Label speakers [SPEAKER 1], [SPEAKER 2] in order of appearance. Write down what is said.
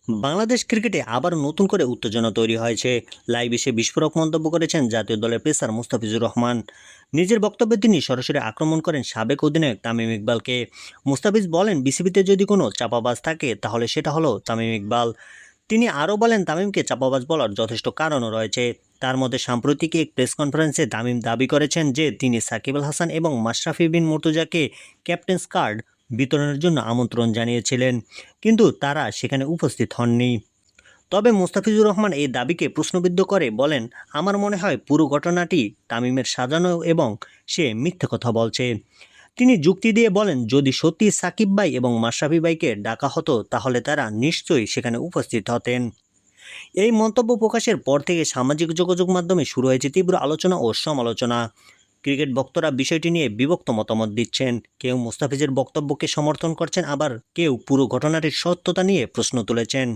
[SPEAKER 1] বাংলাদেশ ক্রিকেটে আবার নতুন করে উত্তেজনা তৈরি হয়েছে। লাইভ এসে বিস্ফোরক মন্তব্য করেছেন জাতীয় দলের পেসার মুস্তাফিজুর রহমান। নিজের বক্তব্যে তিনি সরাসরি আক্রমণ করেন সাবেক অধিনায়ক তামিম ইকবালকে। মুস্তাফিজ বলেন, বিসিবিতে যদি কোনো চাপাবাজ থাকে তাহলে সেটা হলো তামিম ইকবাল। তিনি আরও বলেন, তামিমকে চাপাবাজ বলার যথেষ্ট কারণও রয়েছে। তার মধ্যে সাম্প্রতিক এক প্রেস কনফারেন্সে তামিম দাবি করেছেন যে তিনি সাকিব আল হাসান এবং মাশরাফি বিন মুর্তজাকে ক্যাপ্টেন্স কার্ড বিতরণের জন্য আমন্ত্রণ জানিয়েছিলেন, কিন্তু তারা সেখানে উপস্থিত হননি। তবে মুস্তাফিজুর রহমান এই দাবিকে প্রশ্নবিদ্ধ করে বলেন, আমার মনে হয় পুরো ঘটনাটি তামিমের সাজানো এবং সে মিথ্যে কথা বলছে। তিনি যুক্তি দিয়ে বলেন, যদি সত্যি সাকিব ভাই এবং মাশরাফি ভাইকে ডাকা হতো তাহলে তারা নিশ্চয়ই সেখানে উপস্থিত হতেন। এই মন্তব্য প্রকাশের পর থেকে সামাজিক যোগাযোগ মাধ্যমে শুরু হয়েছে তীব্র আলোচনা ও সমালোচনা। ক্রিকেট ভক্তরা বিষয়টি নিয়ে বিভক্ত মতামত দিচ্ছেন। কেউ মুস্তাফিজের বক্তব্যকে সমর্থন করছেন, আবার কেউ পুরো ঘটনাটির সত্যতা নিয়ে প্রশ্ন তুলেছেন।